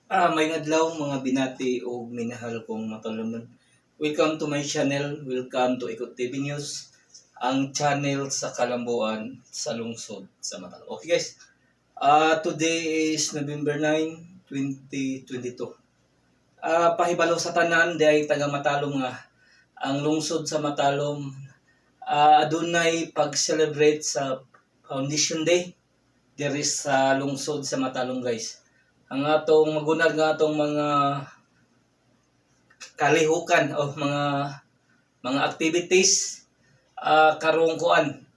May adlaw mga binati o minahal kong matulungan. Welcome to my channel. Welcome to Ikot TV News. Ang channel sa kalambuan sa lungsod sa Matalo. Okay guys. Today is November 9, 2022. Pahibalo sa tanan di ay taga Matalom nga. Ang lungsod sa Matalom adunay pag-celebrate sa Foundation Day diri sa lungsod sa Matalom guys. Ang atong magunag nga atong mga kalihukan o mga activities karong kuan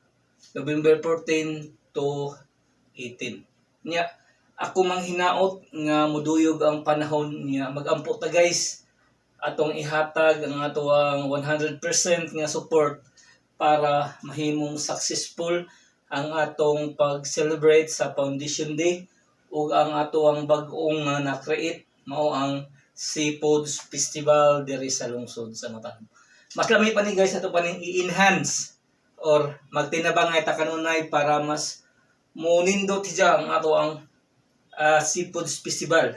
November 14 to 18 nya. Ako mang hinaot nga muduyog ang panahon niya, magampo ta guys atong ihatag ang ato ang 100% nga support para mahimong successful ang atong pag-celebrate sa Foundation Day ug ang ato ang bag-ong na-create mao ang Seafoods Festival diri sa lungsod sa Matalom. Mas lami pa ni guys ato pa ning i-enhance or magtinabangay ta kanunay para mas munindot siya ang ato ang Seafoods Festival.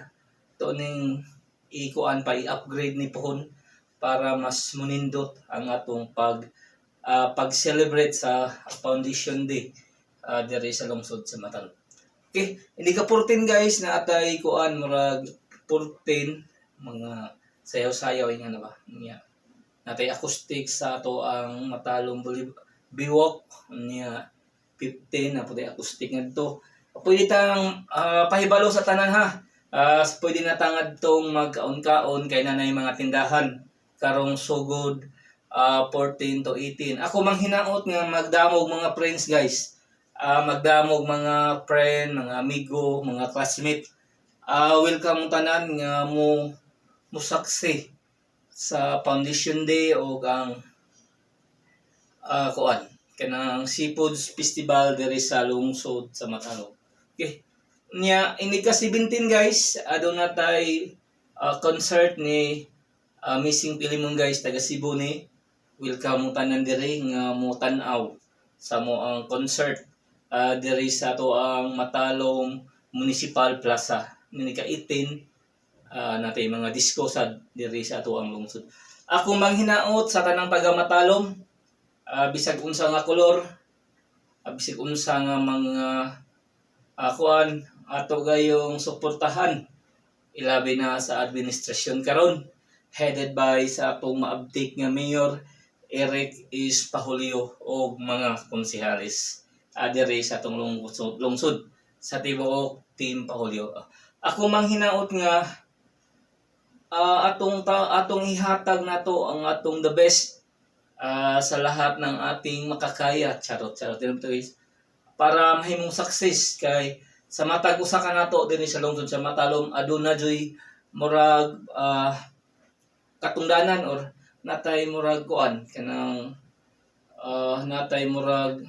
To ning ikuan pa i-upgrade ni pohon para mas munindot ang atong pag-celebrate sa Foundation Day diri sa lungsod sa Matalom. Okay, hindi ka 14 guys na atay kuan murag 14 mga sayaw-sayaw nga na ba niya. Natay acoustic sa ato ang Matalom Biwok niya 15 na puti acoustic ngadto. Pwede tang pahibalo sa tanan ha. Pwede na tangad tong magkaon-kaon kay nanay mga tindahan karong sugod 14 to 18. Ako mang hinaot nga magdamog mga friends guys. Magdamog mga friend, mga amigo, mga classmate. Welcome tanan nga mo saksi sa Foundation Day o ang kuan kanang Seafoods Festival diri sa lungsod sa Matalom. Okay. Nya ini ka 17 guys, aduna tay concert ni Missing Pilimon guys taga Cebu ni. Welcome mo tanan diri nga mo tan-aw sa mo ang concert diri sa ato ang Matalom Municipal Plaza. Nini ka 18 natay mga disco sad diri sa ato ang lungsod. Ako mang hinaot sa tanang taga Matalom, bisag unsa nga kolor, bisag unsa nga mga kuan ato gayong suportahan ilabi na sa administrasyon karon headed by sa atong maabtik nga Mayor Eric is Pahulio o mga konsehalis diri sa atong lungsod sa tibuok Team Pahulio. Ako mang hinaot nga atong ihatag nato ang atong the best sa lahat ng ating makakaya charot para mahimong success kay sa matag usa ka nato dinhi sa lungsod sa Matalom aduna joy murag katungdanan or natay murag kuan kanang natay murag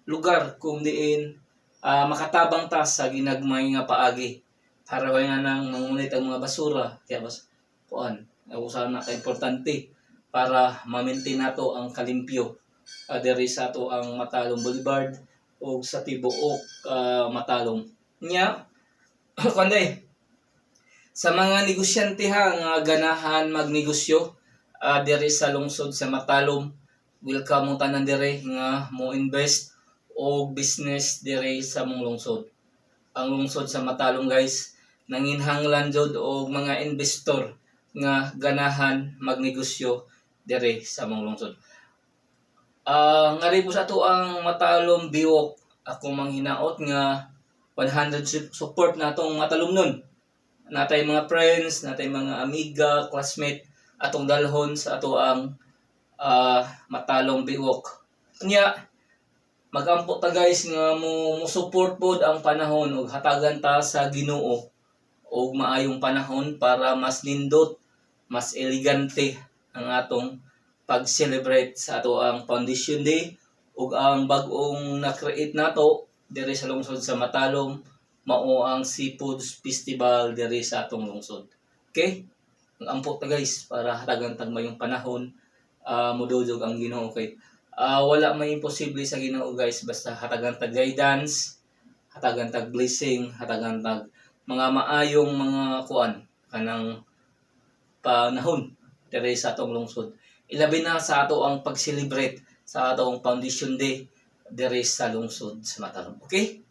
lugar kung diin makatabang ta sa ginagmay nga paagi para way nga nang mangunit ang mga basura kaya bas kuan usa na ka importante para ma-maintain nato ang kalimpyo diri sa ato ang Matalom Boulevard o sa tibuok Matalom nya. Kuanday sa mga negosyante ha nga ganahan magnegosyo diri sa lungsod sa Matalom, welcome mo tanan diri nga mo invest o business diri sa mong lungsod. Ang lungsod sa Matalom guys nanginhanglan jud og mga investor nga ganahan magnegosyo diri sa mong lungsod. Ngari po sa ato ang Matalom Biwok, ako mang hinaot nga 100 support na atong Matalom nun. Natay mga friends, natay mga amiga, classmate atong dalhon sa ato ang Matalom Biwok. Nya magampo ta guys nga mo support pod ang panahon ug hatagan ta sa Ginoo og maayong panahon para mas nindot, mas elegante ang atong pag-celebrate sa ato ang Foundation Day ug ang bag-ong na-create nato diri sa lungsod sa Matalom mao ang Seafoods Festival diri sa atong lungsod. Okay? Ang ampo ta guys para hatagan tag mayong panahon mududog ang Ginoo kay wala may imposible sa Ginoo guys basta hatagan tag guidance, hatagan tag blessing, hatagan tag mga maayong mga kuan kanang panahon diri sa atong lungsod. Ilabi na sa ato ang pag-celebrate sa atong Foundation Day diri sa lungsod sa Matalom. Okay?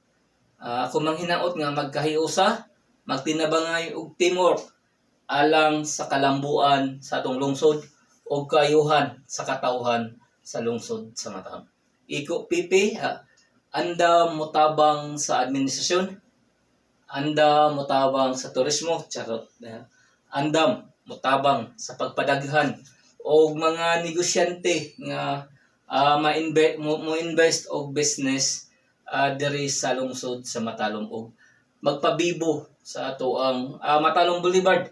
Ako mang hinaot nga magkahiusa, magtinabangay og teamwork alang sa kalambuan sa atong lungsod o kayuhan sa katawhan sa lungsod sa Matalom. Iko pipi, anda motabang sa administrasyon, anda motabang sa turismo, charot. Andam motabang sa pagpadaghan o mga negosyante nga mo-invest og business diri sa lungsod sa Matalom og magpabibo sa ato ang Matalom Boulevard.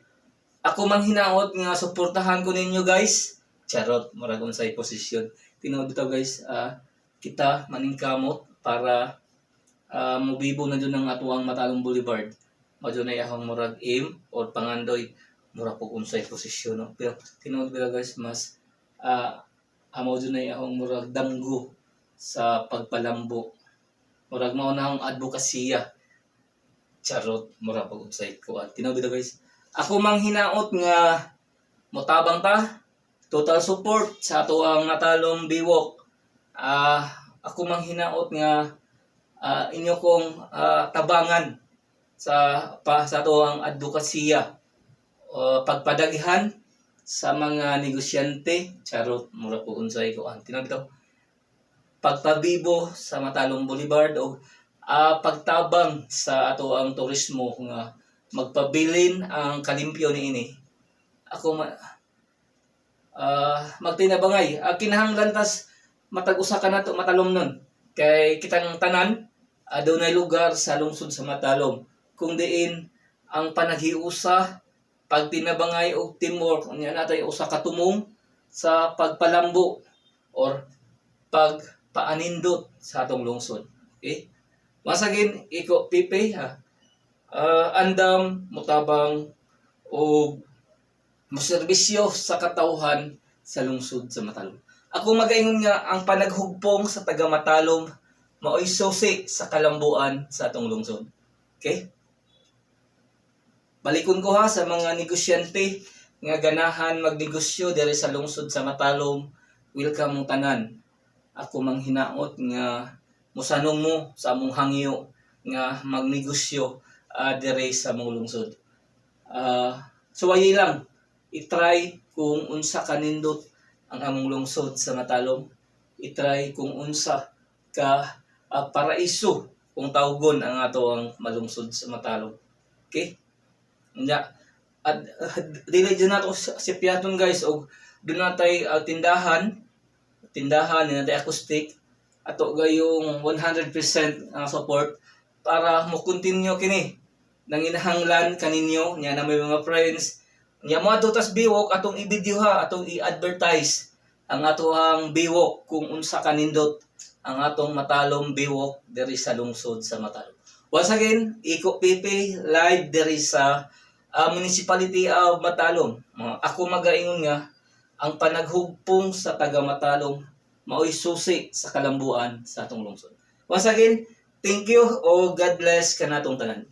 Ako mang hinaot nga suportahan ko ninyo guys. Charot, murag unsay posisyon. Tinuod bitaw guys, kita maningkamot para mobibo na dun ang ato ang Matalom Boulevard. Mao na akong murag aim or pangandoy mura po unsay posisyon, no? Pero tinuod bitaw guys, mas amo dun ay akong murag damgo sa pagpalambo. Murag mao na akong advokasya. Charot, mura po unsay kuan. Tinuod bitaw guys. Ako mang hinaot nga motabang ta, total support sa ato ang Matalom Biwok. Ako mang hinaot nga inyo kong tabangan sa ato ang advokasya, pagpadaghan sa mga negosyante, charot, mura po unsay ko tinawag ito, pagpabibo sa Matalom Boulevard o pagtabang sa ato ang turismo nga magpabilin ang kalimpyo niini. Ako magtinabangay kinahanglan tas matag usa ka nato Matalom nun kay kitang tanan adunay lugar sa lungsod sa Matalom kung diin ang panaghiusa, pagtinabangay og teamwork unya natay usa ka tumong sa pagpalambo or pagpaanindot sa atong lungsod. Okay? Once again, iko pipi andam motabang o moserbisyo sa katawhan sa lungsod sa Matalom. Ako magaingon nga ang panaghugpong sa taga Matalom mao'y susi sa kalambuan sa atong lungsod. Okay? Balikon ko ha sa mga negosyante nga ganahan magnegosyo diri sa lungsod sa Matalom. Welcome mong tanan. Ako mang hinaot nga musanong mo sa among hangyo nga magnegosyo diri sa among lungsod. Suwayi lang i-try kung unsa kanindot ang among lungsod sa Matalom. I-try kung unsa ka paraiso kung tawgon ang ato ang malungsod sa Matalom. Okay? Nya dili din nato si piaton guys og doon natay tindahan ni natay acoustic ato gayong 100% support para mo continue kini nanginahanglan kaninyo nya na may mga friends nya mo tas biwok atong i-videoha atong i-advertise ang atohang biwok kung unsa kanindot ang atong Matalom biwok diri sa lungsod sa Matalom. Once again, Iko Pipi live diri sa Municipality of Matalom. Ako magaingon nga ang panaghugpong sa taga Matalom mao'y susi sa kalambuan sa atong lungsod. Once again, thank you o God bless kanatong tanan.